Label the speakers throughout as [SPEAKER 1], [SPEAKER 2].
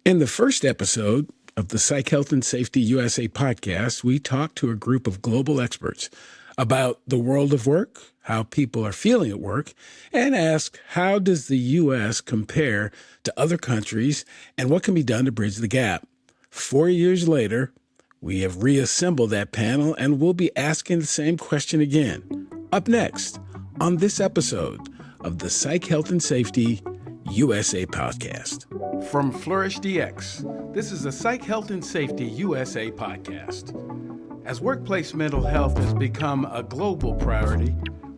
[SPEAKER 1] In the first episode of the Psych, Health and Safety USA podcast, we talked to a group of global experts about the world of work, how people are feeling at work, and asked how does the U.S. compare to other countries and what can be done to bridge the gap. 4 years later, we have reassembled that panel and we'll be asking the same question again. Up next on this episode of the Psych, Health and Safety USA podcast. From FlourishDx, this is the Psych, Health and Safety USA podcast. As workplace mental health has become a global priority,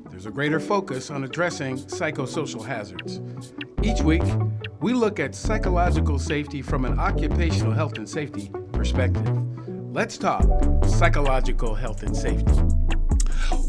[SPEAKER 1] there's a greater focus on addressing psychosocial hazards. Each week, we look at psychological safety from an occupational health and safety perspective. Let's talk psychological health and safety.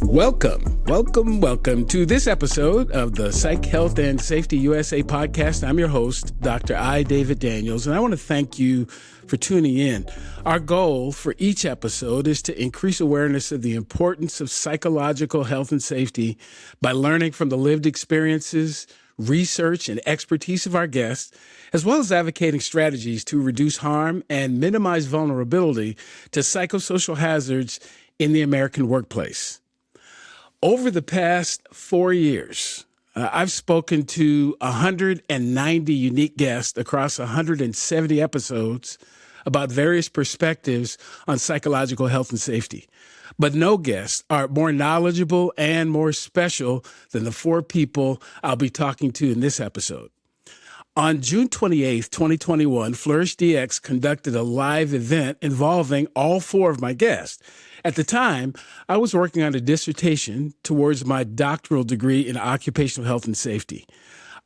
[SPEAKER 1] Welcome to this episode of the Psych, Health and Safety USA podcast. I'm your host, Dr. I. David Daniels, and I want to thank you for tuning in. Our goal for each episode is to increase awareness of the importance of psychological health and safety by learning from the lived experiences, research, and expertise of our guests, as well as advocating strategies to reduce harm and minimize vulnerability to psychosocial hazards in the American workplace. Over the past 4 years, I've spoken to 190 unique guests across 170 episodes about various perspectives on psychological health and safety. But no guests are more knowledgeable and more special than the 4 people I'll be talking to in this episode. On June 28th, 2021, FlourishDx conducted a live event involving all 4 of my guests. At the time, I was working on a dissertation towards my doctoral degree in occupational health and safety.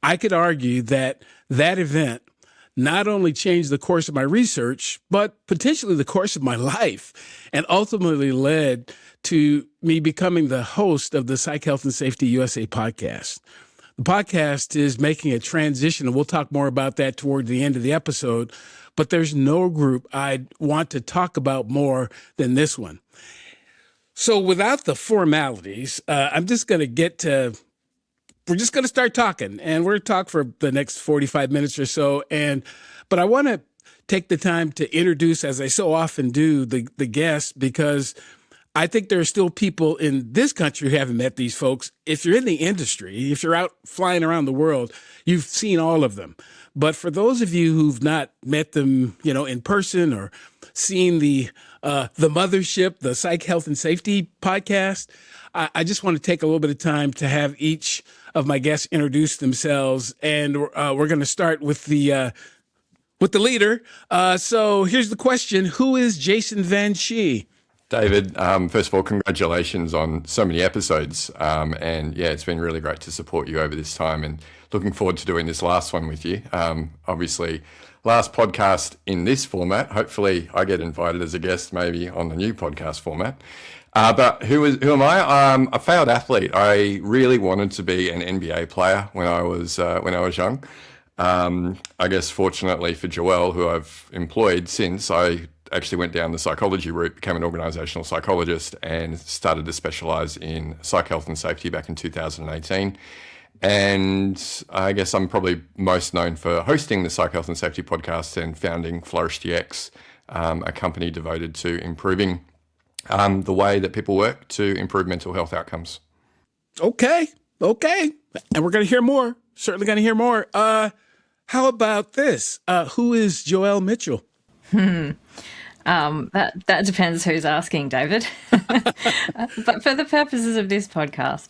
[SPEAKER 1] I could argue that event not only changed the course of my research, but potentially the course of my life, and ultimately led to me becoming the host of the Psych, Health and Safety USA podcast. The podcast is making a transition, and we'll talk more about that toward the end of the episode, but there's no group I'd want to talk about more than this one. So without the formalities, we're just going to start talking, and we're going to talk for the next 45 minutes or so. But I want to take the time to introduce, as I so often do, the guests, because I think there are still people in this country who haven't met these folks. If you're in the industry, if you're out flying around the world, you've seen all of them. But for those of you who've not met them, in person or seen the mothership, the Psych, Health and Safety podcast, I just want to take a little bit of time to have each of my guests introduce themselves, and we're going to start with the leader. So here's the question: who is Jason Van Schie?
[SPEAKER 2] David, first of all, congratulations on so many episodes. And yeah, it's been really great to support you over this time, and looking forward to doing this last one with you. Obviously, last podcast in this format. Hopefully I get invited as a guest maybe on the new podcast format. But who am I? I'm a failed athlete. I really wanted to be an NBA player when I was young. I guess fortunately for Joelle, who I've employed since, I actually went down the psychology route, became an organisational psychologist, and started to specialise in psych, health and safety back in 2018. And I guess I'm probably most known for hosting the Psych, Health and Safety podcast and founding FlourishDx, a company devoted to improving the way that people work to improve mental health outcomes.
[SPEAKER 1] Okay. And we're going to hear more. Certainly going to hear more. How about this? Who is Joelle Mitchell?
[SPEAKER 3] That depends who's asking, David. But for the purposes of this podcast,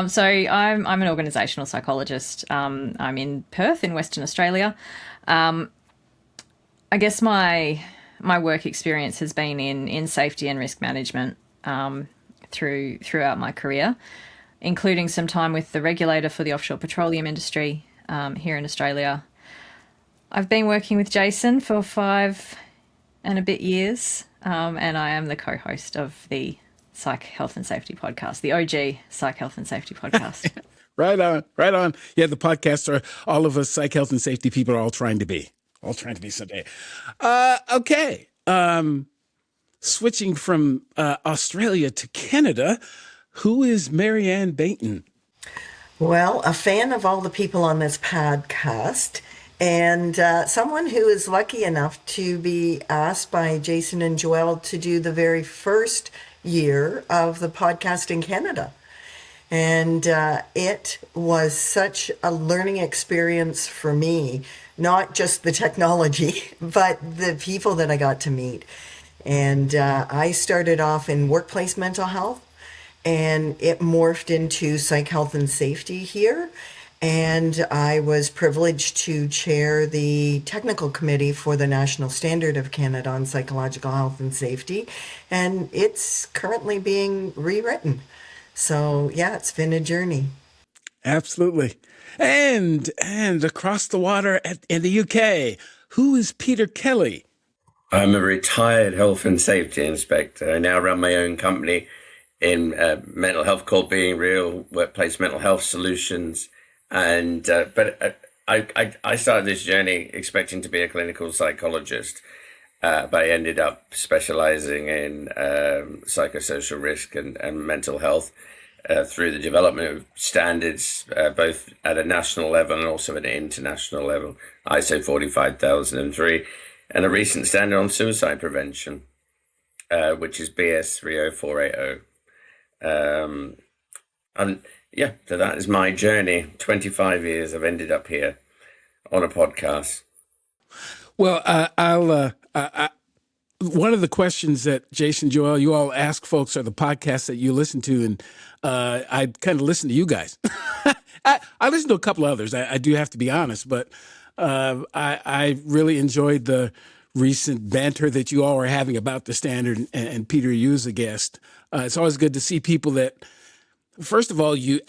[SPEAKER 3] so I'm an organisational psychologist. I'm in Perth in Western Australia. I guess my work experience has been in safety and risk management throughout my career, including some time with the regulator for the offshore petroleum industry here in Australia. I've been working with Jason for 5 and a bit years, and I am the co-host of the Psych, Health and Safety podcast, the OG Psych, Health and Safety podcast.
[SPEAKER 1] Right on. Yeah, the podcasts are all of us Psych, Health and Safety people are all trying to be someday. Okay. Switching from Australia to Canada, who is Ann Baynton?
[SPEAKER 4] Well, a fan of all the people on this podcast, and someone who is lucky enough to be asked by Jason and Joelle to do the very first year of the podcast in Canada. And it was such a learning experience for me, not just the technology, but the people that I got to meet. And I started off in workplace mental health, and it morphed into psych health and safety here. And I was privileged to chair the technical committee for the National Standard of Canada on Psychological Health and Safety. And it's currently being rewritten. So yeah, it's been a journey.
[SPEAKER 1] Absolutely. And across the water in the UK, who is Peter Kelley?
[SPEAKER 5] I'm a retired health and safety inspector. I now run my own company in mental health called Being Real, workplace mental health solutions. And I started this journey expecting to be a clinical psychologist, but I ended up specializing in psychosocial risk and mental health through the development of standards, both at a national level and also at an international level, ISO 45003, and a recent standard on suicide prevention, which is BS 30480. And yeah, so that is my journey. 25 years I've ended up here on a podcast.
[SPEAKER 1] Well, one of the questions that Jason, Joelle, you all ask folks are the podcasts that you listen to, and I kind of listen to you guys. I listen to a couple of others. I do have to be honest, but I really enjoyed the recent banter that you all were having about the standard, and Peter, you as a guest. It's always good to see people that, first of all, you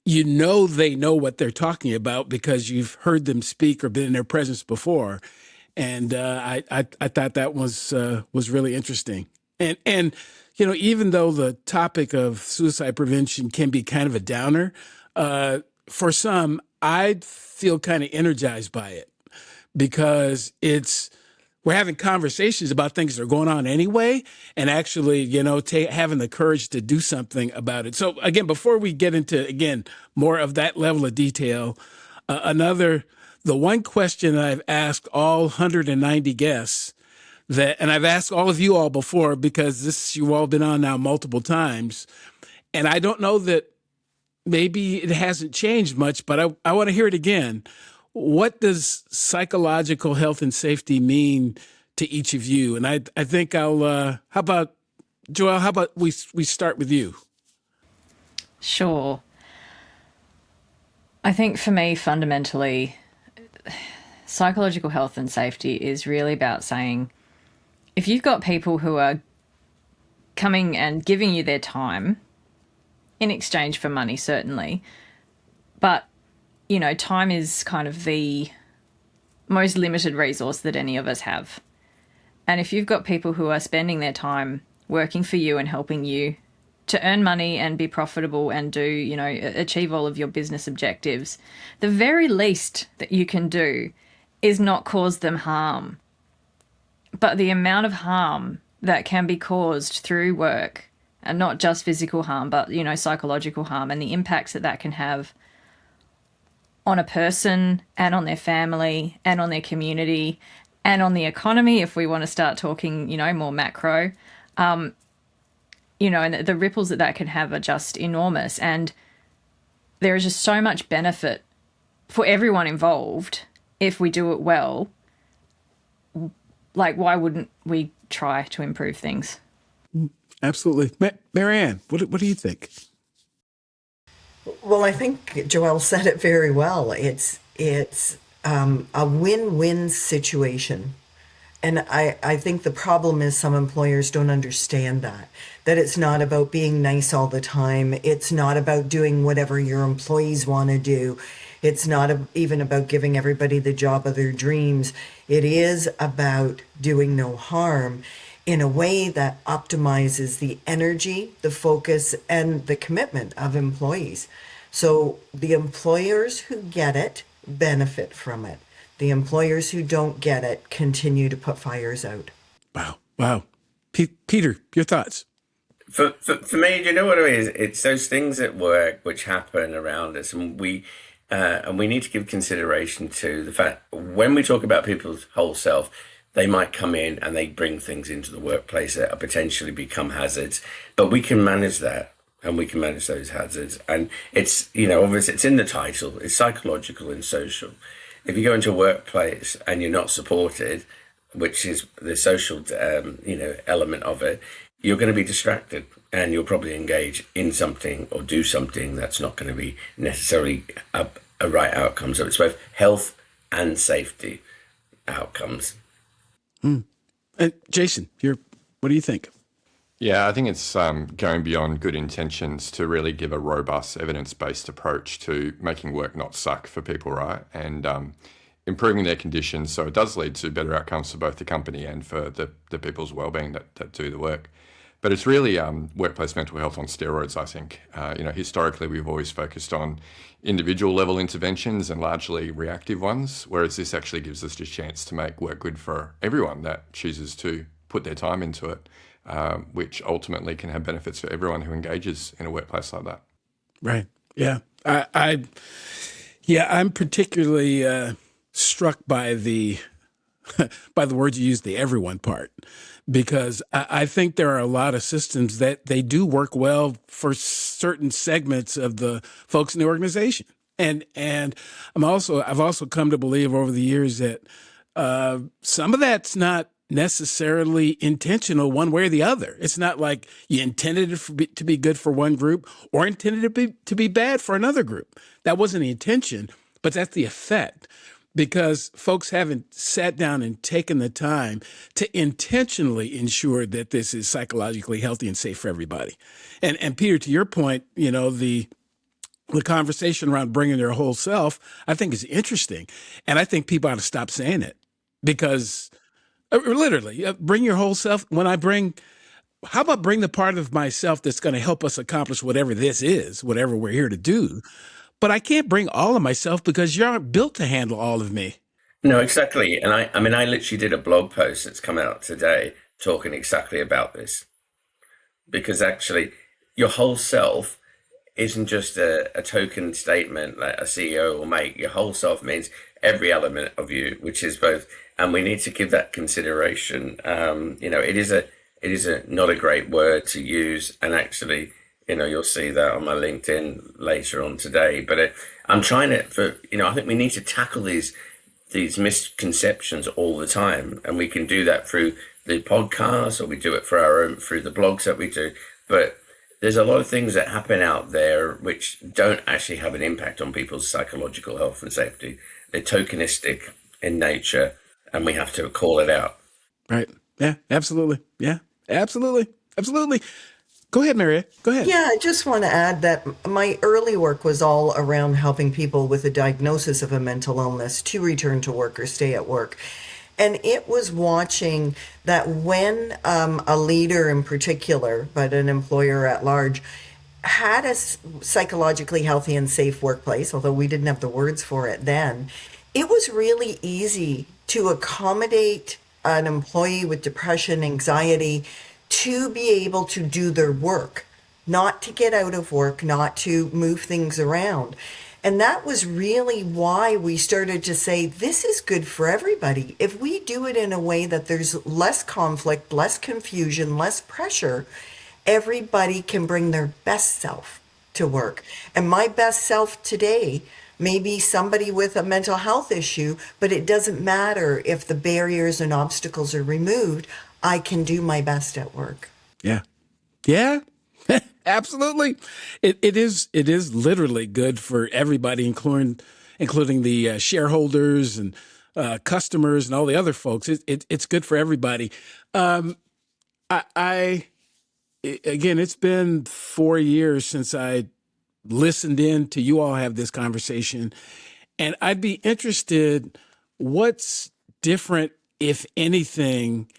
[SPEAKER 1] know they know what they're talking about because you've heard them speak or been in their presence before. And I thought that was really interesting. And you know, even though the topic of suicide prevention can be kind of a downer, for some, I feel kind of energized by it because we're having conversations about things that are going on anyway, and actually, you know, having the courage to do something about it. So again, before we get into, again, more of that level of detail, the one question I've asked all 190 guests and I've asked all of you all before because you've all been on now multiple times, and I don't know that maybe it hasn't changed much, but I want to hear it again. What does psychological health and safety mean to each of you? And I think how about, Joelle, how about we start with you?
[SPEAKER 3] Sure. I think for me, fundamentally, psychological health and safety is really about saying, if you've got people who are coming and giving you their time in exchange for money, certainly, but you know, time is kind of the most limited resource that any of us have. And if you've got people who are spending their time working for you and helping you to earn money and be profitable and do, you know, achieve all of your business objectives, the very least that you can do is not cause them harm. But the amount of harm that can be caused through work, and not just physical harm, but, you know, psychological harm, and the impacts that can have on a person and on their family and on their community and on the economy, if we want to start talking, you know, more macro, you know, and the ripples that can have are just enormous. And there is just so much benefit for everyone involved if we do it well. Like, why wouldn't we try to improve things?
[SPEAKER 1] Absolutely. Marianne, what do you think?
[SPEAKER 4] Well, I think Joelle said it very well. It's a win-win situation. And I think the problem is some employers don't understand that it's not about being nice all the time. It's not about doing whatever your employees want to do. It's not even about giving everybody the job of their dreams. It is about doing no harm in a way that optimizes the energy, the focus, and the commitment of employees. So the employers who get it benefit from it. The employers who don't get it continue to put fires out.
[SPEAKER 1] Wow. Peter, your thoughts?
[SPEAKER 5] For me, you know what it is? It's those things at work which happen around us, and and we need to give consideration to the fact when we talk about people's whole self, they might come in and they bring things into the workplace that potentially become hazards, but we can manage that and we can manage those hazards. And it's, obviously it's in the title, it's psychological and social. If you go into a workplace and you're not supported, which is the social, element of it, you're going to be distracted and you'll probably engage in something or do something that's not going to be necessarily a right outcome. So it's both health and safety outcomes.
[SPEAKER 1] Jason, what do you think?
[SPEAKER 2] Yeah, I think it's going beyond good intentions to really give a robust, evidence-based approach to making work not suck for people, right? And improving their conditions so it does lead to better outcomes for both the company and for the people's well-being that do the work. But it's really workplace mental health on steroids, I think. Historically, we've always focused on individual level interventions and largely reactive ones, whereas this actually gives us a chance to make work good for everyone that chooses to put their time into it, which ultimately can have benefits for everyone who engages in a workplace like that.
[SPEAKER 1] Right. Yeah. I'm particularly struck by the by the words you use, the everyone part, because I think there are a lot of systems that they do work well for certain segments of the folks in the organization. And I've also come to believe over the years that some of that's not necessarily intentional one way or the other. It's not like you intended it to be good for one group or intended it to be bad for another group. That wasn't the intention, but that's the effect. Because folks haven't sat down and taken the time to intentionally ensure that this is psychologically healthy and safe for everybody. And Peter, to your point, the conversation around bringing their whole self, I think is interesting. And I think people ought to stop saying it because literally bring your whole self. How about bring the part of myself that's going to help us accomplish whatever this is, whatever we're here to do. But I can't bring all of myself because you aren't built to handle all of me.
[SPEAKER 5] No, exactly. And I literally did a blog post that's come out today talking exactly about this. Because actually, your whole self isn't just a token statement like a CEO will make. Your whole self means every element of you, which is both, and we need to give that consideration. It is not a great word to use, and actually, you'll see that on my LinkedIn later on today. But I'm trying to, I think we need to tackle these misconceptions all the time, and we can do that through the podcast, or we do it through the blogs that we do. But there's a lot of things that happen out there which don't actually have an impact on people's psychological health and safety. They're tokenistic in nature, and we have to call it out.
[SPEAKER 1] Right. Yeah, absolutely. Yeah, absolutely. Absolutely. Go ahead, Maria. Go ahead.
[SPEAKER 4] Yeah, I just want to add that my early work was all around helping people with a diagnosis of a mental illness to return to work or stay at work. And it was watching that when a leader in particular, but an employer at large, had a psychologically healthy and safe workplace, although we didn't have the words for it then, it was really easy to accommodate an employee with depression, anxiety, to be able to do their work, not to get out of work, not to move things around. And that was really why we started to say, this is good for everybody. If we do it in a way that there's less conflict, less confusion, less pressure, everybody can bring their best self to work. And my best self today may be somebody with a mental health issue, but it doesn't matter if the barriers and obstacles are removed. I can do my best at work.
[SPEAKER 1] Yeah. Yeah. Absolutely. It is literally good for everybody, including the shareholders and customers and all the other folks. It's good for everybody. Again, it's been 4 years since I listened in to you all have this conversation, and I'd be interested what's different, if anything,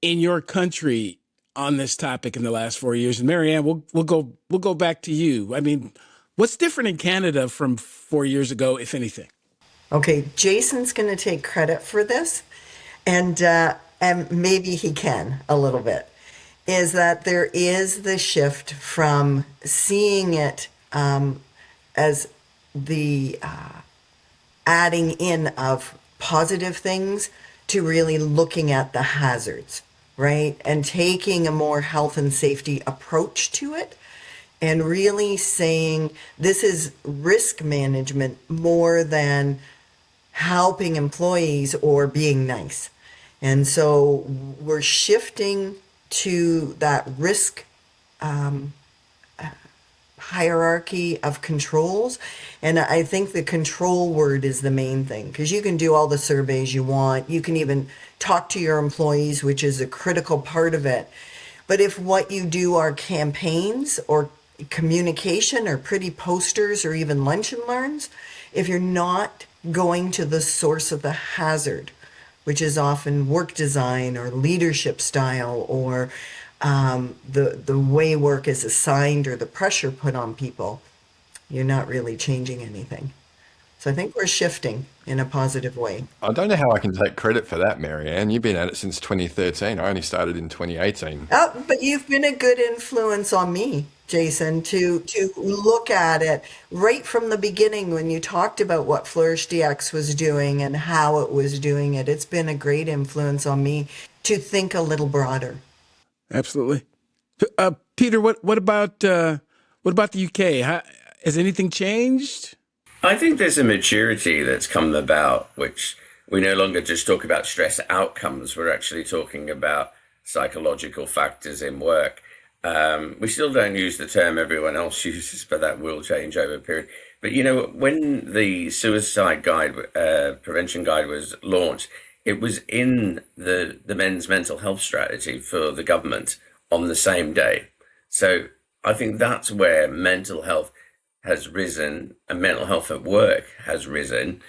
[SPEAKER 1] in your country on this topic in the last 4 years. And Marianne, we'll go back to you. I mean, what's different in Canada from 4 years ago, if anything?
[SPEAKER 4] Okay, Jason's going to take credit for this, and maybe he can a little bit, is that there is the shift from seeing it as the adding in of positive things to really looking at the hazards, right? And taking a more health and safety approach to it, and really saying this is risk management more than helping employees or being nice. And so we're shifting to that risk hierarchy of controls. And I think the control word is the main thing, because you can do all the surveys you want. You can even talk to your employees, which is a critical part of it. But if what you do are campaigns or communication or pretty posters or even lunch and learns, if you're not going to the source of the hazard, which is often work design or leadership style or the way work is assigned or the pressure put on people, you're not really changing anything. So I think we're shifting in a positive way.
[SPEAKER 2] I don't know how I can take credit for that, Mary Ann. You've been at it since 2013. I only started in 2018.
[SPEAKER 4] Oh, but you've been a good influence on me, Jason, to look at it right from the beginning when you talked about what FlourishDx was doing and how it was doing it. It's been a great influence on me to think a little broader.
[SPEAKER 1] Absolutely. Peter, what about the UK? Has anything changed?
[SPEAKER 5] I think there's a maturity that's come about, which we no longer just talk about stress outcomes. We're actually talking about psychological factors in work. We still don't use the term everyone else uses, but that will change over a period. But, you know, when the suicide guide, prevention guide was launched, it was in the men's mental health strategy for the government on the same day. So I think that's where mental health has risen, and mental health at work has risen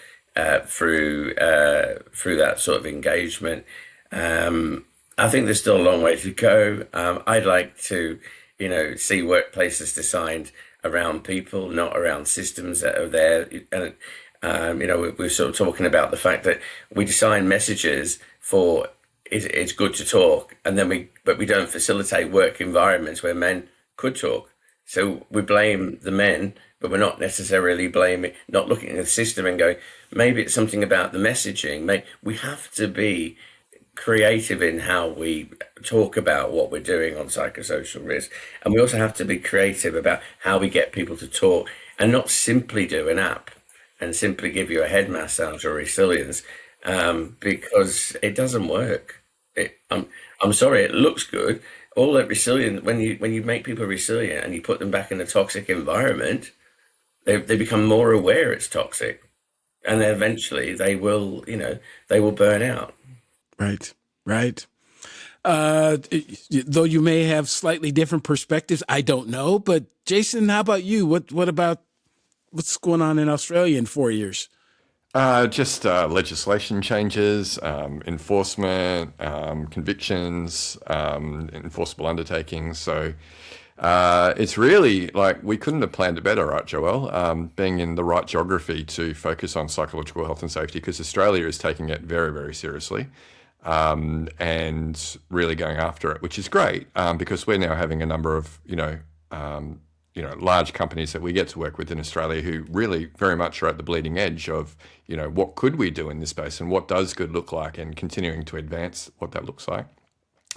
[SPEAKER 5] through that sort of engagement. I think there's still a long way to go. I'd like to, see workplaces designed around people, not around systems that are there. And we're sort of talking about the fact that we design messages for it's good to talk, and then but we don't facilitate work environments where men could talk. So we blame the men, but we're not necessarily not looking at the system and going, maybe it's something about the messaging. We have to be creative in how we talk about what we're doing on psychosocial risk. And we also have to be creative about how we get people to talk and not simply do an app and simply give you a head massage or resilience, because it doesn't work. I'm sorry, it looks good. All that resilient, when you make people resilient and you put them back in a toxic environment, they become more aware it's toxic, and then eventually they will burn out.
[SPEAKER 1] Right. Though you may have slightly different perspectives, I don't know. But Jason, how about you? What about what's going on in Australia in 4 years?
[SPEAKER 2] Just legislation changes, enforcement, convictions, enforceable undertakings. So it's really like we couldn't have planned it better, right, Joelle? Being in the right geography to focus on psychological health and safety, because Australia is taking it very, very seriously and really going after it, which is great because we're now having a number of, large companies that we get to work with in Australia who really very much are at the bleeding edge of, what could we do in this space and what does good look like, and continuing to advance what that looks like.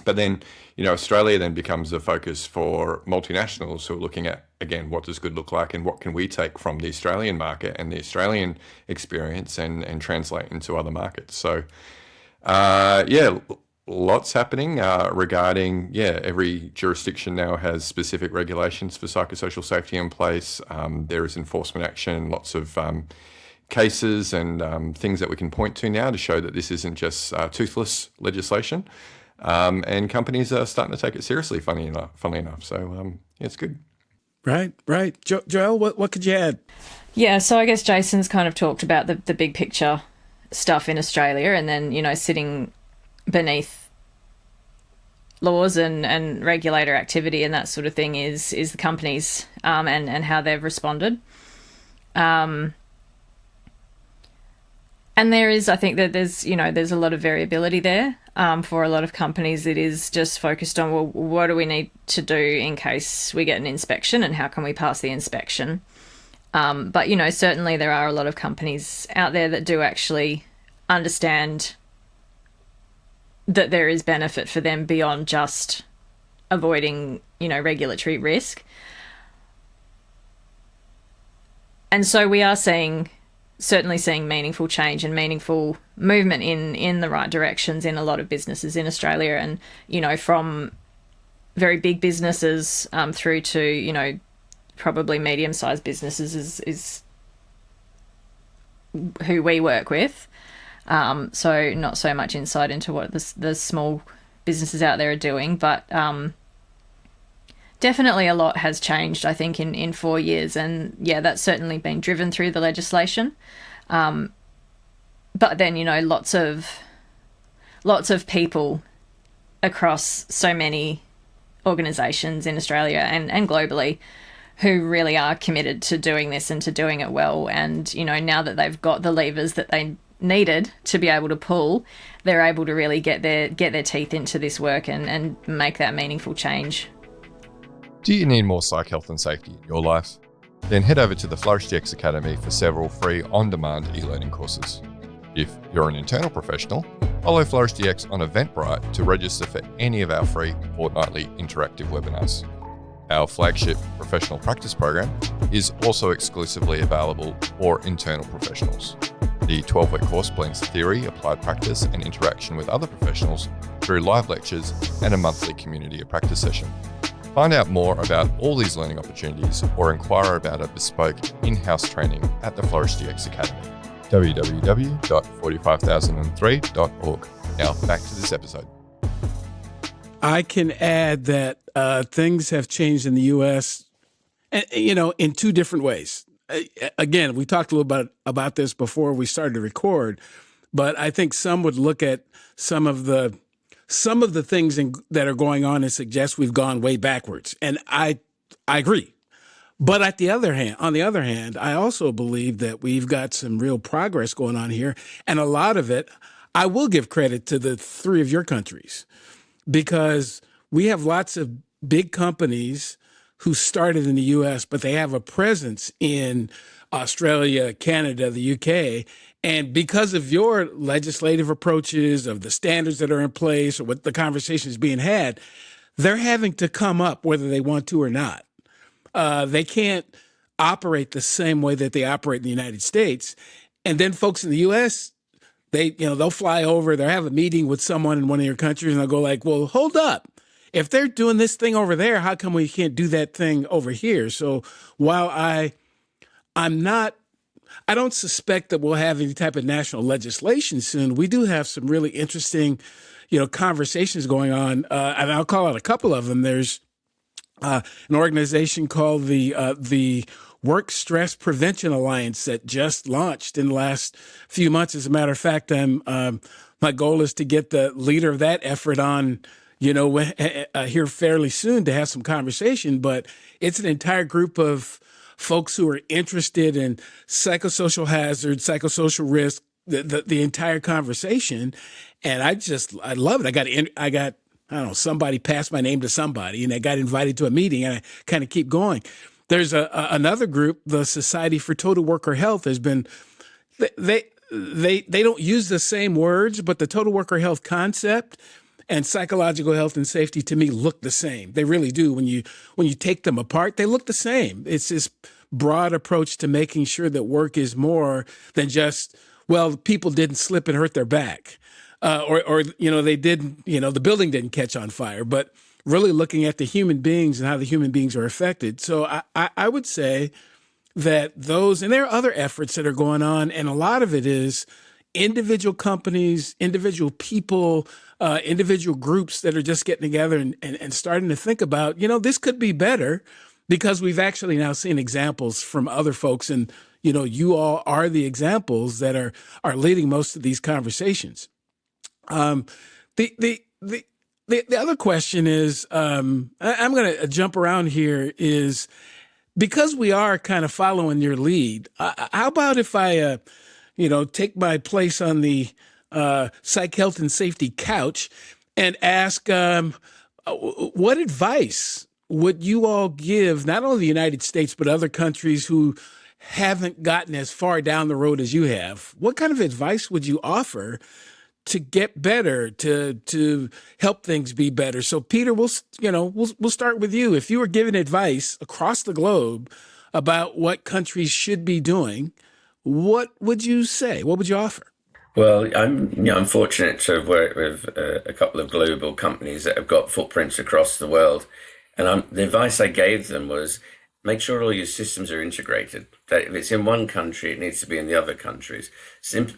[SPEAKER 2] But then, Australia then becomes a focus for multinationals who are looking at, again, what does good look like and what can we take from the Australian market and the Australian experience and translate into other markets. So, lots happening regarding, every jurisdiction now has specific regulations for psychosocial safety in place. There is enforcement action, lots of cases and things that we can point to now to show that this isn't just toothless legislation. And companies are starting to take it seriously, funnily enough. So, it's good.
[SPEAKER 1] Right. Joelle, what could you add?
[SPEAKER 3] Yeah, so I guess Jason's kind of talked about the big picture stuff in Australia, and then, sitting beneath laws and regulator activity and that sort of thing is the companies and how they've responded. And I think that there's a lot of variability there. For a lot of companies, it is just focused on, well, what do we need to do in case we get an inspection and how can we pass the inspection? But, certainly there are a lot of companies out there that do actually understand that there is benefit for them beyond just avoiding, regulatory risk. And so we are certainly seeing meaningful change and meaningful movement in the right directions in a lot of businesses in Australia. And, from very big businesses through to, probably medium-sized businesses is who we work with. So not so much insight into what the small businesses out there are doing, but definitely a lot has changed, I think, in 4 years. And yeah, that's certainly been driven through the legislation. But then, lots of people across so many organisations in Australia and globally who really are committed to doing this and to doing it well. And, now that they've got the levers that they needed to be able to pull, they're able to really get their teeth into this work and make that meaningful change.
[SPEAKER 6] Do you need more psych health and safety in your life? Then head over to the FlourishDx Academy for several free on-demand e-learning courses. If you're an internal professional, follow FlourishDx on Eventbrite to register for any of our free fortnightly interactive webinars. Our flagship professional practice program is also exclusively available for internal professionals. The 12-week course blends theory, applied practice, and interaction with other professionals through live lectures and a monthly community of practice session. Find out more about all these learning opportunities or inquire about a bespoke in-house training at the FlourishDx Academy. www.45003.org. Now back to this episode.
[SPEAKER 1] I can add that things have changed in the U.S., in two different ways. Again, we talked a little about this before we started to record, but I think some would look at some of the things that are going on and suggest we've gone way backwards, and I agree. But on the other hand, I also believe that we've got some real progress going on here, and a lot of it, I will give credit to the three of your countries, because we have lots of big companies who started in the U.S., but they have a presence in Australia, Canada, the UK. And because of your legislative approaches, of the standards that are in place, or what the conversation is being had, they're having to come up whether they want to or not. They can't operate the same way that they operate in the United States. And then folks in the U.S., they'll fly over, they'll have a meeting with someone in one of your countries, and they'll go like, well, hold up. If they're doing this thing over there, how come we can't do that thing over here? So while I don't suspect that we'll have any type of national legislation soon, we do have some really interesting, conversations going on. And I'll call out a couple of them. There's an organization called the Work Stress Prevention Alliance that just launched in the last few months. As a matter of fact, my goal is to get the leader of that effort on, here fairly soon to have some conversation. But it's an entire group of folks who are interested in psychosocial hazards, psychosocial risk, the entire conversation. And I love it. I got somebody passed my name to somebody, and I got invited to a meeting, and I kind of keep going. There's another group, the Society for Total Worker Health, has been, they don't use the same words, but the total worker health concept and psychological health and safety to me look the same. They really do. When you take them apart, they look the same. It's this broad approach to making sure that work is more than just, well, people didn't slip and hurt their back, or they didn't, the building didn't catch on fire, but really looking at the human beings and how the human beings are affected. So I would say that those, and there are other efforts that are going on, and a lot of it is individual companies, individual people, individual groups that are just getting together and starting to think about, this could be better, because we've actually now seen examples from other folks, and you all are the examples that are leading most of these conversations. The other question is, I'm going to jump around here, is because we are kind of following your lead, how about if I, take my place on the Psych Health and Safety couch and ask, what advice would you all give, not only the United States, but other countries who haven't gotten as far down the road as you have, what kind of advice would you offer to get better, to help things be better? So Peter, we'll start with you. If you were giving advice across the globe about what countries should be doing, what would you say? What would you offer?
[SPEAKER 5] Well, I'm fortunate to have worked with a couple of global companies that have got footprints across the world, and the advice I gave them was make sure all your systems are integrated. That if it's in one country, it needs to be in the other countries.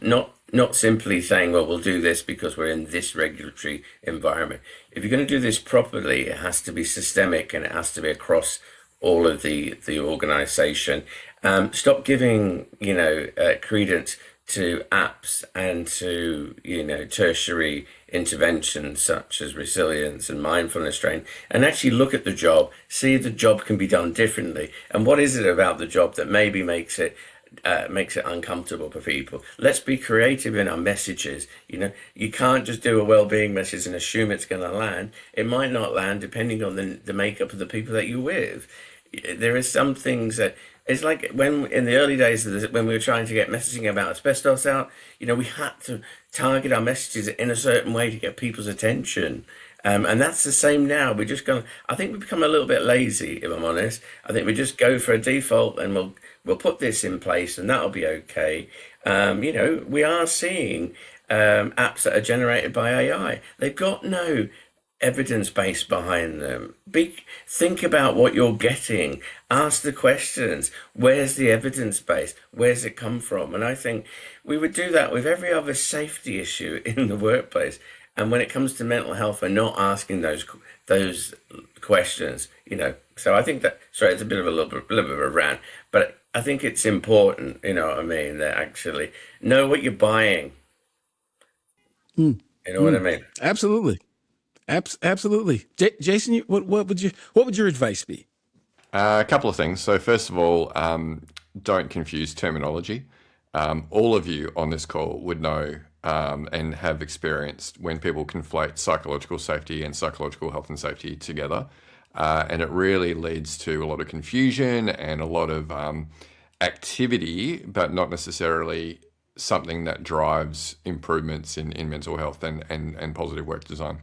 [SPEAKER 5] Not simply saying, well, we'll do this because we're in this regulatory environment. If you're going to do this properly, it has to be systemic and it has to be across all of the organization. Stop giving credence to apps and to tertiary interventions such as resilience and mindfulness training, and actually look at the job, see if the job can be done differently, and what is it about the job that maybe makes it uncomfortable for people. Let's be creative in our messages. You can't just do a well-being message and assume it's going to land. It might not land depending on the makeup of the people that you're with. There are some things that it's like when in the early days when we were trying to get messaging about asbestos out, we had to target our messages in a certain way to get people's attention. And that's the same now. I think we've become a little bit lazy, if I'm honest. I think we just go for a default and we'll put this in place and that'll be okay. We are seeing apps that are generated by AI. They've got no evidence base behind them. Think about what you're getting. Ask the questions. Where's the evidence base? Where's it come from? And I think we would do that with every other safety issue in the workplace. And when it comes to mental health, we're not asking those questions. So I think that it's a little bit of a rant, but I think it's important. You know what I mean? That actually know what you're buying. You know what I mean?
[SPEAKER 1] Absolutely. Absolutely. Jason, what would your advice be?
[SPEAKER 2] A couple of things. So first of all, don't confuse terminology. All of you on this call would know and have experienced when people conflate psychological safety and psychological health and safety together. And it really leads to a lot of confusion and a lot of activity, but not necessarily something that drives improvements in mental health and positive work design.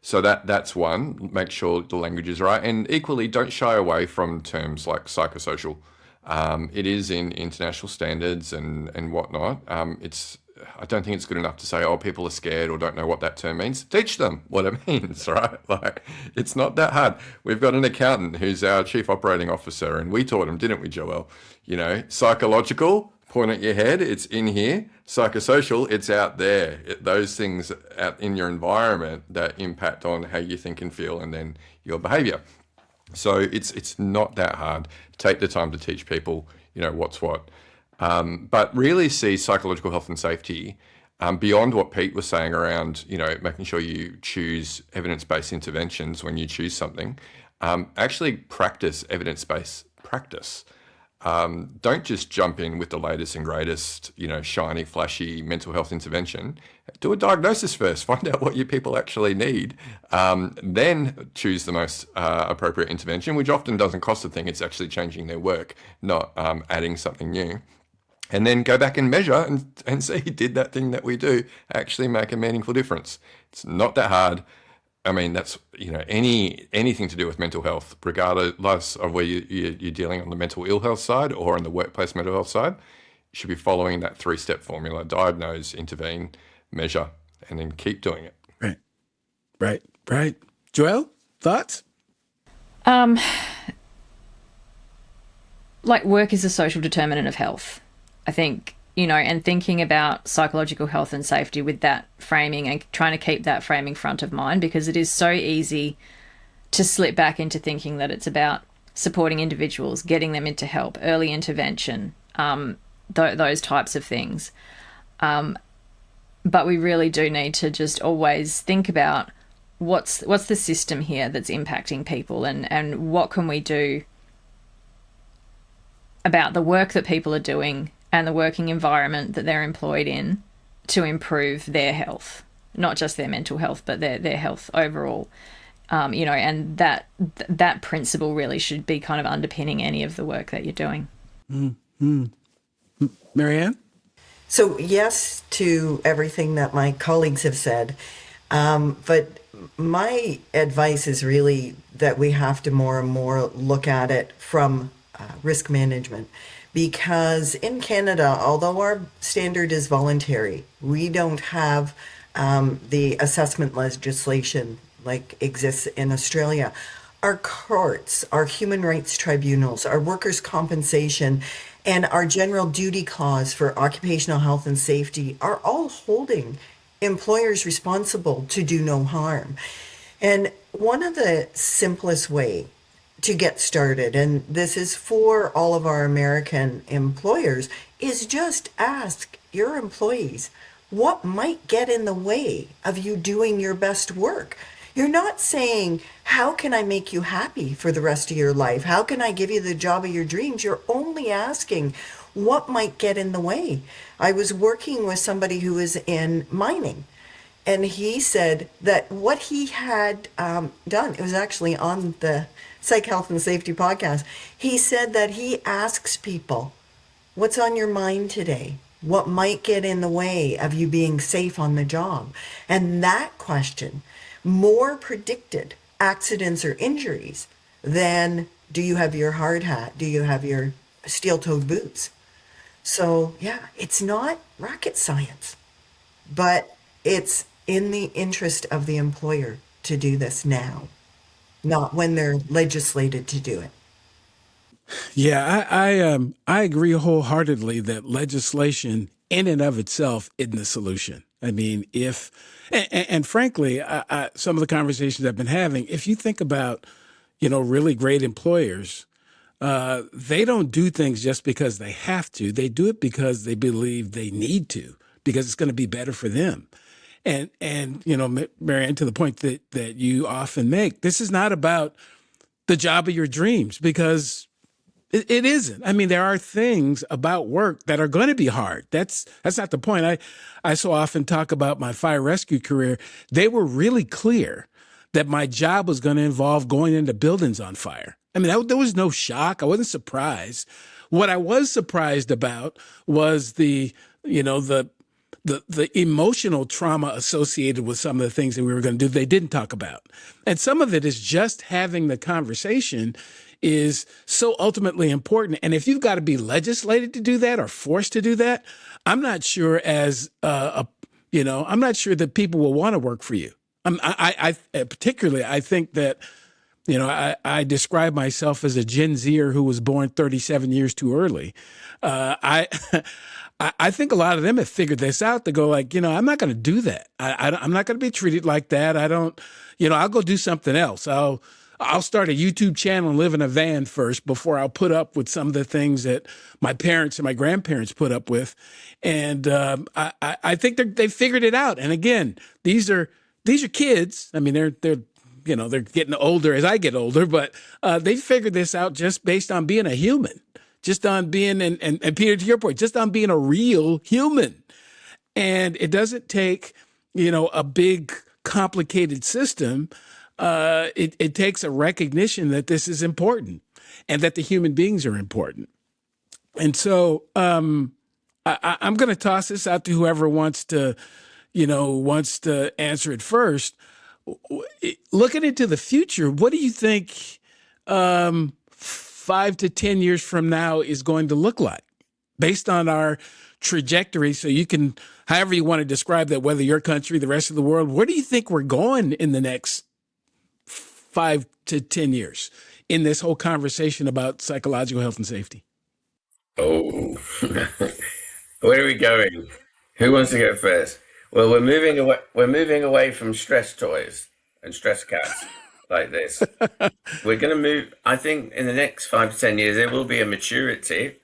[SPEAKER 2] So that's one. Make sure the language is right, and equally don't shy away from terms like psychosocial. It is in international standards and whatnot. I don't think it's good enough to say, oh, people are scared or don't know what that term means. Teach them what it means, right? Like, it's not that hard. We've got an accountant who's our chief operating officer, and we taught him, didn't we, Joelle? Psychological, point at your head, it's in here. Psychosocial, it's out there. Those things out in your environment that impact on how you think and feel and then your behavior. So it's not that hard. Take the time to teach people, what's what. But really see psychological health and safety beyond what Pete was saying around, making sure you choose evidence-based interventions when you choose something. Actually practice evidence-based practice. Don't just jump in with the latest and greatest, shiny, flashy mental health intervention. Do a diagnosis first. Find out what your people actually need. Then choose the most appropriate intervention, which often doesn't cost a thing. It's actually changing their work, not adding something new. And then go back and measure and see, did that thing that we do actually make a meaningful difference? It's not that hard. I mean, that's, anything to do with mental health, regardless of whether you're dealing on the mental ill health side or on the workplace mental health side, you should be following that 3-step formula: diagnose, intervene, measure, and then keep doing it.
[SPEAKER 1] Right. Joelle, thoughts?
[SPEAKER 3] Like, work is a social determinant of health, I think. And thinking about psychological health and safety with that framing and trying to keep that framing front of mind, because it is so easy to slip back into thinking that it's about supporting individuals, getting them into help, early intervention, those types of things. But we really do need to just always think about what's the system here that's impacting people, and what can we do about the work that people are doing and the working environment that they're employed in to improve their health, not just their mental health, but their health overall. And that principle really should be kind of underpinning any of the work that you're doing.
[SPEAKER 1] Mm-hmm. Marianne?
[SPEAKER 4] So yes to everything that my colleagues have said, but my advice is really that we have to more and more look at it from risk management. Because in Canada, although our standard is voluntary, we don't have the assessment legislation like exists in Australia. Our courts, our human rights tribunals, our workers' compensation, and our general duty clause for occupational health and safety are all holding employers responsible to do no harm. And one of the simplest way to get started, and this is for all of our American employers, is just ask your employees what might get in the way of you doing your best work. You're not saying, how can I make you happy for the rest of your life? How can I give you the job of your dreams? You're only asking, what might get in the way? I was working with somebody who was in mining, and he said that what he had done, it was actually on the Psych, Health and Safety podcast, he said that he asks people, what's on your mind today? What might get in the way of you being safe on the job? And that question more predicted accidents or injuries than, do you have your hard hat? Do you have your steel-toed boots? So yeah, it's not rocket science, but it's in the interest of the employer to do this now, not when they're legislated to do it.
[SPEAKER 1] Yeah, I agree wholeheartedly that legislation in and of itself isn't the solution. I mean, and frankly, some of the conversations I've been having, if you think about, really great employers, they don't do things just because they have to. They do it because they believe they need to, because it's going to be better for them. And Marianne, to the point that you often make, this is not about the job of your dreams, because it isn't. I mean, there are things about work that are going to be hard. That's not the point. I so often talk about my fire rescue career. They were really clear that my job was going to involve going into buildings on fire. I mean, there was no shock. I wasn't surprised. What I was surprised about was the emotional trauma associated with some of the things that we were going to do they didn't talk about. And some of it is just having the conversation is so ultimately important. And if you've got to be legislated to do that or forced to do that, I'm not sure I'm not sure that people will want to work for you. Particularly, I think that, I describe myself as a Gen Zer who was born 37 years too early. I think a lot of them have figured this out. They go like, I'm not going to do that. I'm not going to be treated like that. I don't, I'll go do something else. I'll start a YouTube channel and live in a van first before I'll put up with some of the things that my parents and my grandparents put up with. And I think they figured it out. And again, these are kids. I mean, they're getting older as I get older, but they figured this out just based on being a human, just on being, and Peter, to your point, just on being a real human. And it doesn't take, a big complicated system. It takes a recognition that this is important and that the human beings are important. And so I'm going to toss this out to whoever wants to answer it first. Looking into the future, what do you think 5 to 10 years from now is going to look like based on our trajectory? So you can, however you want to describe that, whether your country, the rest of the world, where do you think we're going in the next 5 to 10 years in this whole conversation about psychological health and safety?
[SPEAKER 5] Oh, where are we going? Who wants to go first? Well, we're moving away from stress toys and stress cats like this. We're going to move, I think in the next 5 to 10 years, there will be a maturity,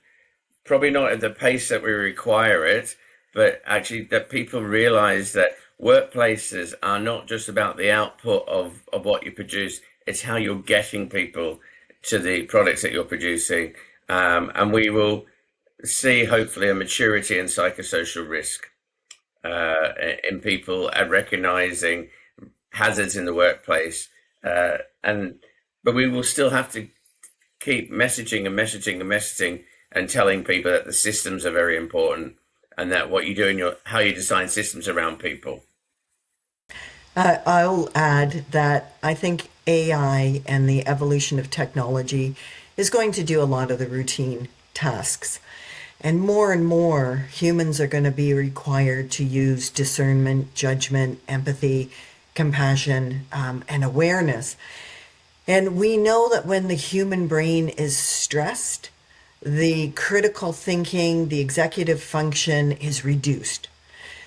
[SPEAKER 5] probably not at the pace that we require it, but actually that people realize that workplaces are not just about the output of what you produce, it's how you're getting people to the products that you're producing. And we will see, hopefully, a maturity in psychosocial risk in people at recognizing hazards in the workplace. But we will still have to keep messaging and messaging and messaging and telling people that the systems are very important and that what you do in how you design systems around people.
[SPEAKER 4] I'll add that I think AI and the evolution of technology is going to do a lot of the routine tasks. And more humans are going to be required to use discernment, judgment, empathy, compassion, and awareness. And we know that when the human brain is stressed, the critical thinking, the executive function is reduced.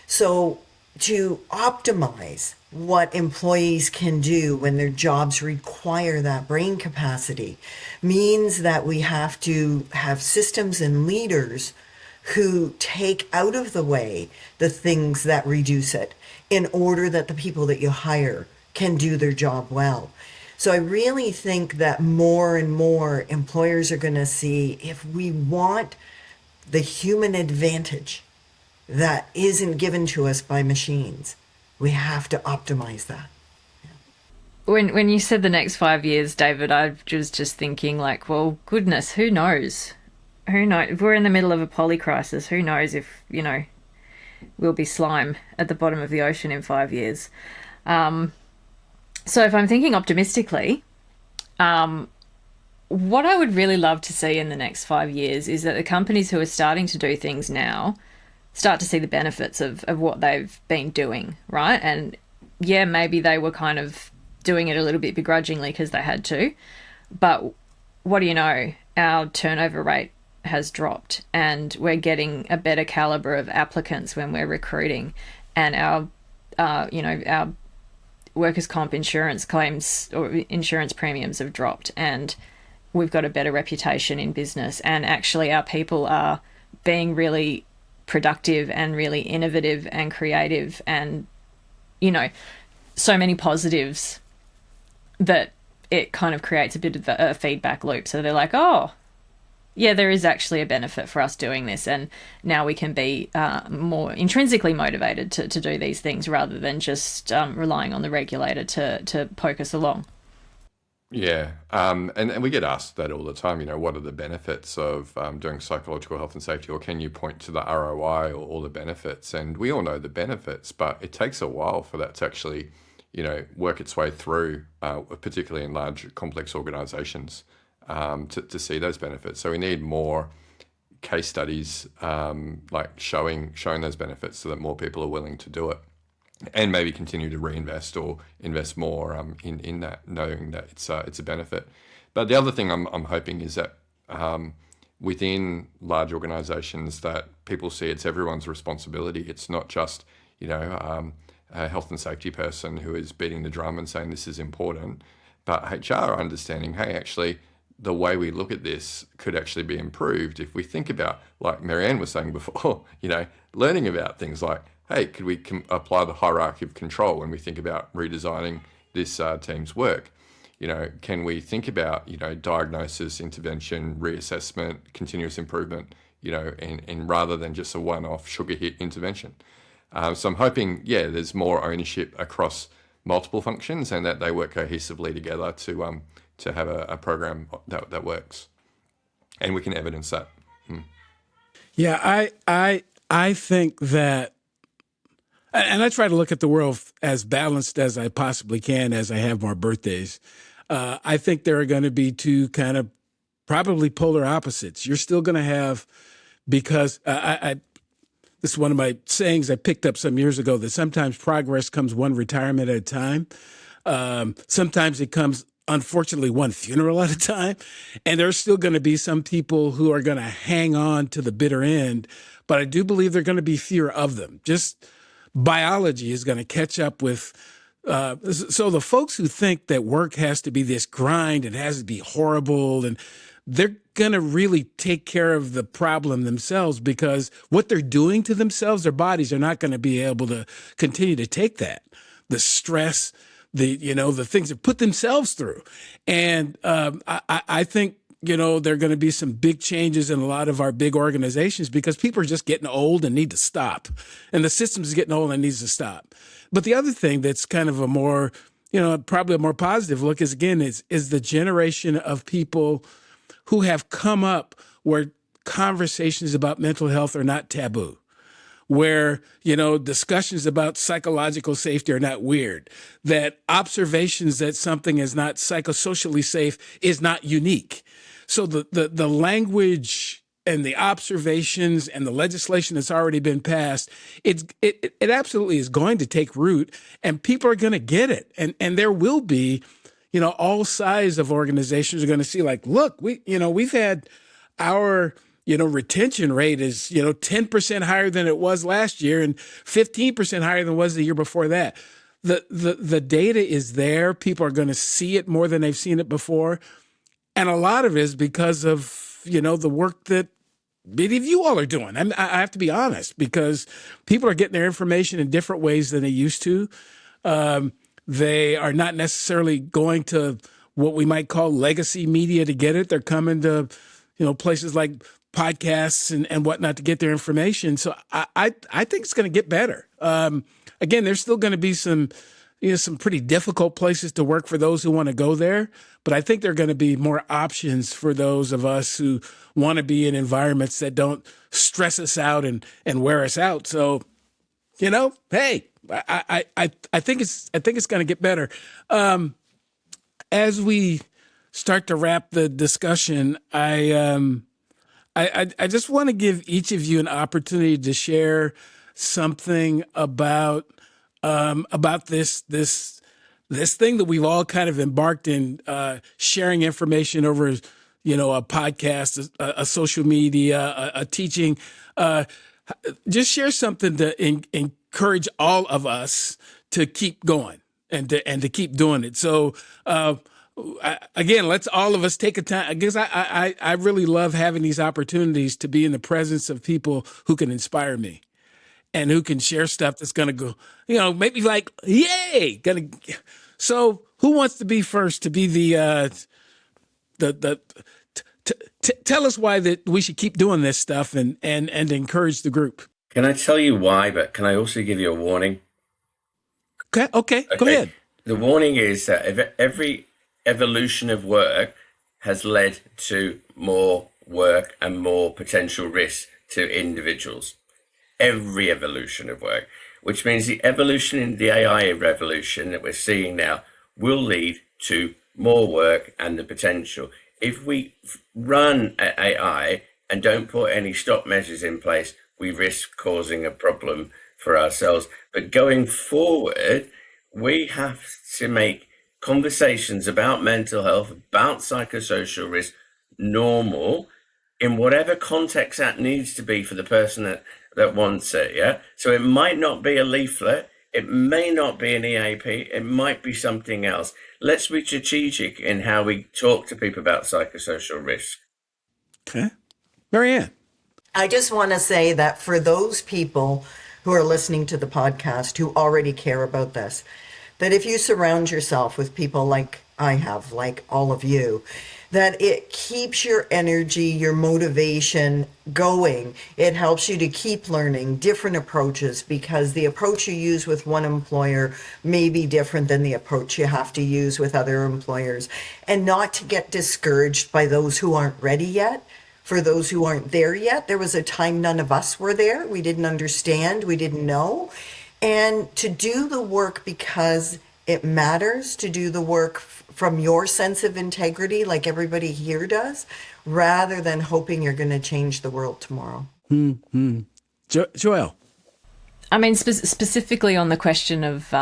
[SPEAKER 4] So to optimize what employees can do when their jobs require that brain capacity means that we have to have systems and leaders who take out of the way the things that reduce it in order that the people that you hire can do their job well. So I really think that more and more employers are going to see, if we want the human advantage that isn't given to us by machines, we have to optimize that.
[SPEAKER 3] When you said the next 5 years, David, I was just thinking like, well, goodness, who knows? Who knows? If we're in the middle of a poly crisis, who knows if, we'll be slime at the bottom of the ocean in 5 years. So if I'm thinking optimistically, what I would really love to see in the next 5 years is that the companies who are starting to do things now start to see the benefits of what they've been doing, right? And yeah, maybe they were kind of doing it a little bit begrudgingly because they had to. But what do you know? Our turnover rate has dropped and we're getting a better caliber of applicants when we're recruiting, and our workers' comp insurance claims or insurance premiums have dropped, and we've got a better reputation in business, and actually our people are being really productive and really innovative and creative, and so many positives that it kind of creates a bit of a feedback loop. So they're like, oh yeah, there is actually a benefit for us doing this, and now we can be more intrinsically motivated to do these things rather than just relying on the regulator to poke us along.
[SPEAKER 2] Yeah, and we get asked that all the time, what are the benefits of doing psychological health and safety, or can you point to the ROI or all the benefits? And we all know the benefits, but it takes a while for that to actually, work its way through, particularly in large, complex organizations, to see those benefits. So we need more case studies, like showing those benefits so that more people are willing to do it. And maybe continue to reinvest or invest more in that, knowing that it's a benefit. But the other thing I'm hoping is that within large organisations, that people see it's everyone's responsibility. It's not just a health and safety person who is beating the drum and saying this is important, but HR understanding, hey, actually, the way we look at this could actually be improved if we think about, like Marianne was saying before, learning about things like, hey, could we apply the hierarchy of control when we think about redesigning this team's work? Can we think about, diagnosis, intervention, reassessment, continuous improvement, and rather than just a one-off sugar hit intervention? So I'm hoping, there's more ownership across multiple functions and that they work cohesively together to have a program that works, and we can evidence that.
[SPEAKER 1] Yeah, I think that. And I try to look at the world as balanced as I possibly can as I have more birthdays. I think there are going to be two kind of probably polar opposites. You're still going to have, because this is one of my sayings I picked up some years ago, that sometimes progress comes one retirement at a time. Sometimes it comes, unfortunately, one funeral at a time. And there's still going to be some people who are going to hang on to the bitter end. But I do believe there are going to be fewer of them. Just biology is going to catch up with. So the folks who think that work has to be this grind and has to be horrible, and they're going to really take care of the problem themselves, because what they're doing to themselves, their bodies are not going to be able to continue to take that. The stress, the things they put themselves through. And I think, there are going to be some big changes in a lot of our big organizations because people are just getting old and need to stop. And the system is getting old and needs to stop. But the other thing that's kind of a more, probably a more positive look is the generation of people who have come up where conversations about mental health are not taboo, where, discussions about psychological safety are not weird, that observations that something is not psychosocially safe is not unique. So the language and the observations and the legislation that's already been passed, it absolutely is going to take root, and people are going to get it. And there will be, all sides of organizations are going to see, like, look, we've had our, retention rate is, 10% higher than it was last year and 15% higher than it was the year before that. The data is there. People are going to see it more than they've seen it before. And a lot of it is because of, the work that many of you all are doing. I have to be honest, because people are getting their information in different ways than they used to. They are not necessarily going to what we might call legacy media to get it. They're coming to, places like podcasts and whatnot to get their information. So I think it's going to get better. Again, there's still going to be some pretty difficult places to work for those who want to go there. But I think there are going to be more options for those of us who want to be in environments that don't stress us out and wear us out. So, hey, I think it's going to get better. As we start to wrap the discussion, I just want to give each of you an opportunity to share something about this thing that we've all kind of embarked in, sharing information over, a podcast, a social media, a teaching. Just share something to encourage all of us to keep going and to keep doing it. So, again, let's all of us take a time. I guess I really love having these opportunities to be in the presence of people who can inspire me and who can share stuff that's going to go, make me like, yay! So who wants to be first to be tell us why that we should keep doing this stuff and encourage the group?
[SPEAKER 5] Can I tell you why, but can I also give you a warning?
[SPEAKER 1] Okay, go ahead.
[SPEAKER 5] The warning is that every evolution of work has led to more work and more potential risk to individuals. Every evolution of work, which means the evolution in the AI revolution that we're seeing now will lead to more work and the potential. If we run AI and don't put any stop measures in place, we risk causing a problem for ourselves. But going forward, we have to make conversations about mental health, about psychosocial risk, normal in whatever context that needs to be for the person that wants it. Yeah. So it might not be a leaflet. It may not be an EAP. It might be something else. Let's be strategic in how we talk to people about psychosocial risk.
[SPEAKER 1] Okay. Marianne.
[SPEAKER 4] I just want to say that for those people who are listening to the podcast who already care about this, that if you surround yourself with people like I have, like all of you, that it keeps your energy, your motivation going. It helps you to keep learning different approaches, because the approach you use with one employer may be different than the approach you have to use with other employers. And not to get discouraged by those who aren't ready yet. For those who aren't there yet, there was a time none of us were there. We didn't understand, we didn't know. And to do the work because it matters, to do the work from your sense of integrity, like everybody here does, rather than hoping you're going to change the world tomorrow.
[SPEAKER 1] Mm-hmm. Joelle.
[SPEAKER 3] I mean, specifically on the question of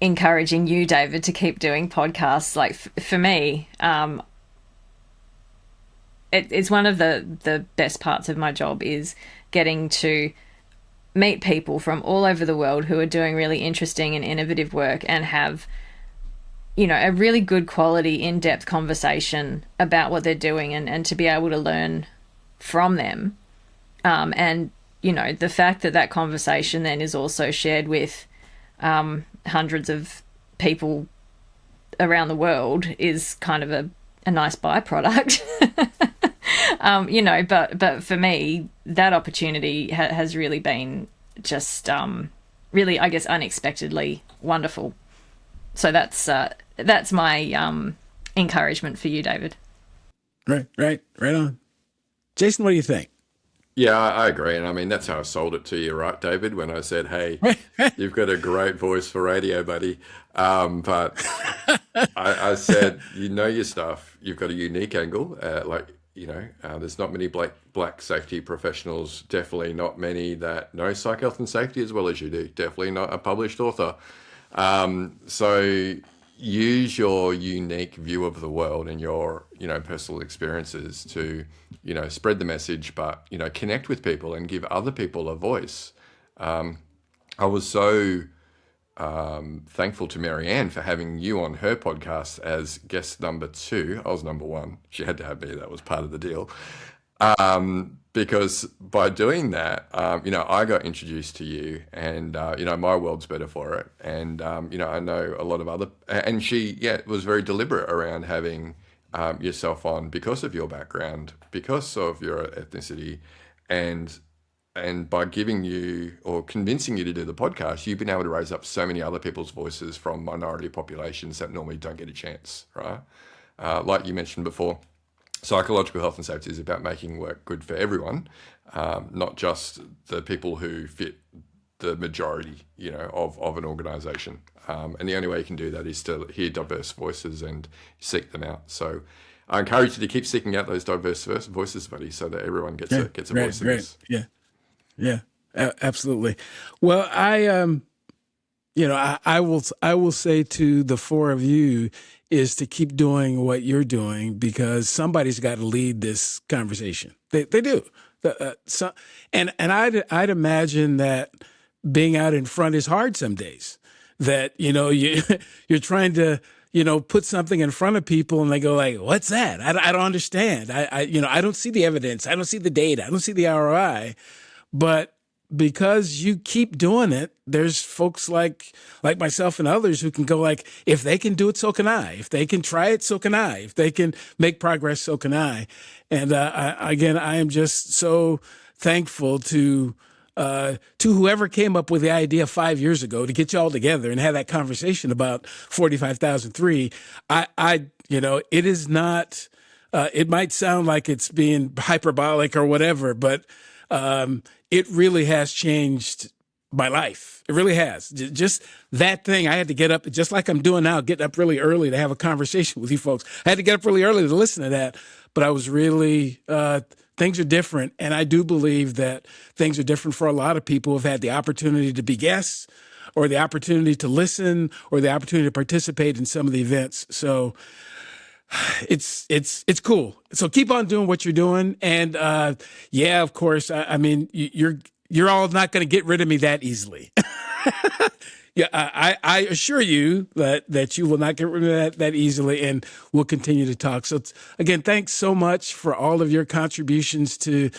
[SPEAKER 3] encouraging you, David, to keep doing podcasts, like for me, it's one of the best parts of my job is getting to meet people from all over the world who are doing really interesting and innovative work and have, a really good quality, in-depth conversation about what they're doing and to be able to learn from them. And, the fact that conversation then is also shared with hundreds of people around the world is kind of a nice byproduct. But for me, that opportunity has really been just really, I guess, unexpectedly wonderful. So that's my encouragement for you, David.
[SPEAKER 1] Right on. Jason, what do you think?
[SPEAKER 2] Yeah, I agree. And I mean, that's how I sold it to you, right, David, when I said, hey, you've got a great voice for radio, buddy. But I said, you know your stuff. You've got a unique angle. There's not many black safety professionals, definitely not many that know psych health and safety as well as you do. Definitely not a published author. So use your unique view of the world and your, personal experiences to, spread the message, but, connect with people and give other people a voice. I was so thankful to Mary Ann for having you on her podcast as guest number 2. I was number 1. She had to have me. That was part of the deal. Because by doing that, I got introduced to you and, my world's better for it. And, I know a lot of other, and she, was very deliberate around having yourself on because of your background, because of your ethnicity, and by giving you or convincing you to do the podcast, you've been able to raise up so many other people's voices from minority populations that normally don't get a chance, right? Like you mentioned before, psychological health and safety is about making work good for everyone, not just the people who fit the majority, of an organisation. And the only way you can do that is to hear diverse voices and seek them out. So I encourage you to keep seeking out those diverse voices, buddy, so that everyone gets a voice in this.
[SPEAKER 1] Yeah, absolutely. Well, I will say to the 4 of you is to keep doing what you're doing, because somebody's got to lead this conversation. They do. And I'd imagine that being out in front is hard some days. That you're trying to put something in front of people and they go like, "What's that? I don't understand. I don't see the evidence. I don't see the data. I don't see the ROI." But because you keep doing it, there's folks like myself and others who can go like, if they can do it, so can I. If they can try it, so can I. If they can make progress, so can I. And I am just so thankful to whoever came up with the idea 5 years ago to get you all together and have that conversation about 45,003. It is not. It might sound like it's being hyperbolic or whatever, but it really has changed my life. It really has. Just that thing. I had to get up, just like I'm doing now, getting up really early to have a conversation with you folks. I had to get up really early to listen to that, but I was really, things are different. And I do believe that things are different for a lot of people who have had the opportunity to be guests or the opportunity to listen or the opportunity to participate in some of the events. So it's cool. So keep on doing what you're doing. And of course, I mean, you're all not going to get rid of me that easily. Yeah, I assure you that you will not get rid of that easily, and we'll continue to talk. So again, thanks so much for all of your contributions to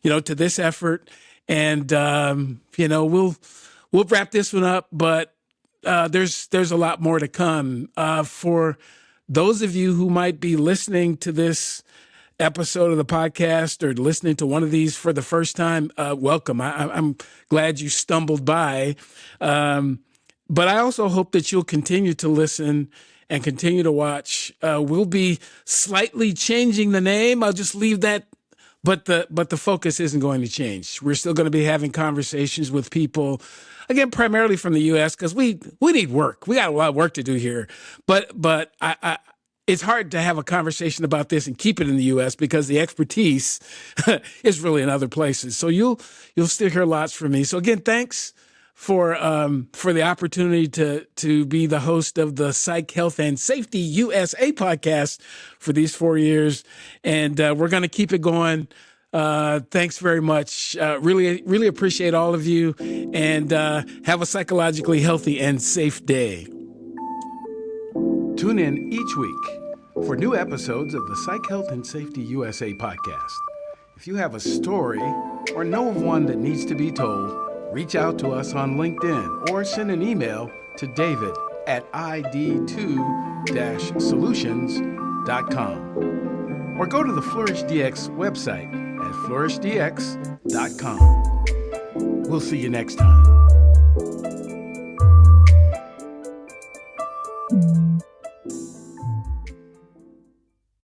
[SPEAKER 1] this effort. And we'll wrap this one up, but there's a lot more to come. For those of you who might be listening to this episode of the podcast or listening to one of these for the first time, welcome. I'm glad you stumbled by. But I also hope that you'll continue to listen and continue to watch. We'll be slightly changing the name. I'll just leave that. But the focus isn't going to change. We're still going to be having conversations with people, again, primarily from the U.S. because we need work. We got a lot of work to do here. But it's hard to have a conversation about this and keep it in the U.S. because the expertise is really in other places. So you'll still hear lots from me. So again, thanks for the opportunity to be the host of the Psych, Health and Safety USA podcast for these 4 years. And we're going to keep it going. Thanks very much. Really, really appreciate all of you, and have a psychologically healthy and safe day. Tune in each week for new episodes of the Psych, Health and Safety USA podcast. If you have a story or know of one that needs to be told, reach out to us on LinkedIn or send an email to david@id2-solutions.com or go to the FlourishDx website at FlourishDx.com. We'll see you next time.